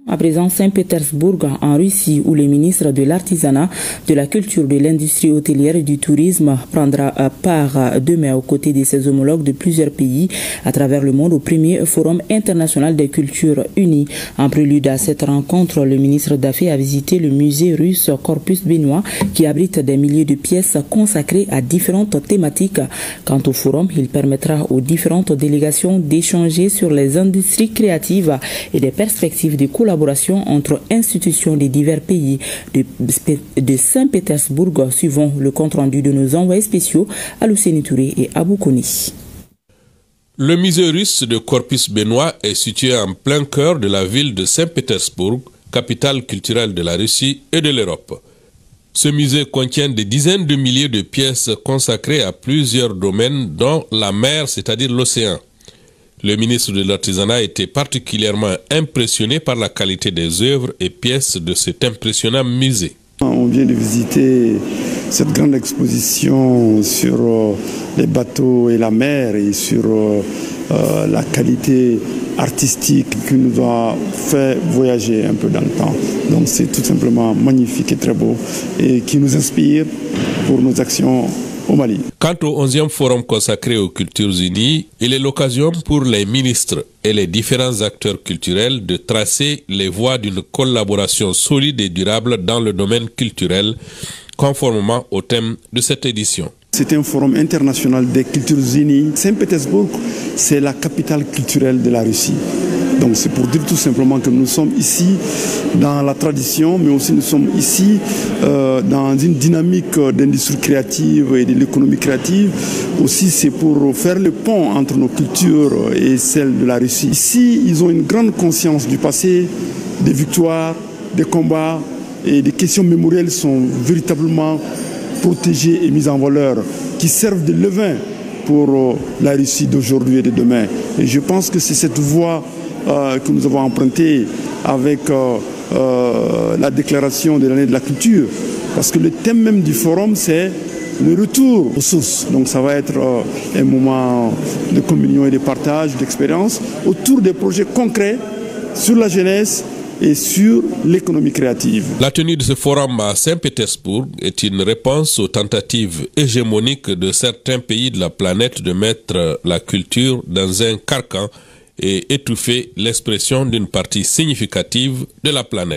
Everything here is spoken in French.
À présent, Saint-Pétersbourg, en Russie, où le ministre de l'Artisanat, de la Culture, de l'Industrie hôtelière et du Tourisme prendra part demain aux côtés de ses homologues de plusieurs pays à travers le monde au premier Forum international des cultures unies. En prélude à cette rencontre, le ministre d'Affaires a visité le musée russe Corpus Benois qui abrite des milliers de pièces consacrées à différentes thématiques. Quant au forum, il permettra aux différentes délégations d'échanger sur les industries créatives et des perspectives de collaboration entre institutions des divers pays. De Saint-Pétersbourg, suivons le compte-rendu de nos envoyés spéciaux Alousseni Touré et Abou Koni. Le musée russe de Corpus Benois est situé en plein cœur de la ville de Saint-Pétersbourg, capitale culturelle de la Russie et de l'Europe. Ce musée contient des dizaines de milliers de pièces consacrées à plusieurs domaines, dont la mer, c'est-à-dire l'océan. Le ministre de l'Artisanat était particulièrement impressionné par la qualité des œuvres et pièces de cet impressionnant musée. On vient de visiter cette grande exposition sur les bateaux et la mer et sur la qualité artistique qui nous a fait voyager un peu dans le temps. Donc c'est tout simplement magnifique et très beau et qui nous inspire pour nos actions au Mali. Quant au 11e forum consacré aux cultures unies, il est l'occasion pour les ministres et les différents acteurs culturels de tracer les voies d'une collaboration solide et durable dans le domaine culturel, conformément au thème de cette édition. C'est un forum international des cultures unies. Saint-Pétersbourg, c'est la capitale culturelle de la Russie. Donc c'est pour dire tout simplement que nous sommes ici dans la tradition, mais aussi nous sommes ici dans une dynamique d'industrie créative et de l'économie créative. Aussi c'est pour faire le pont entre nos cultures et celles de la Russie. Ici, ils ont une grande conscience du passé, des victoires, des combats et des questions mémorielles sont véritablement protégées et mises en valeur, qui servent de levain pour la Russie d'aujourd'hui et de demain. Et je pense que c'est cette voie que nous avons empruntée avec la déclaration de l'année de la culture. Parce que le thème même du forum, c'est le retour aux sources. Donc ça va être un moment de communion et de partage, d'expérience, autour des projets concrets sur la jeunesse et sur l'économie créative. La tenue de ce forum à Saint-Pétersbourg est une réponse aux tentatives hégémoniques de certains pays de la planète de mettre la culture dans un carcan et étouffer l'expression d'une partie significative de la planète.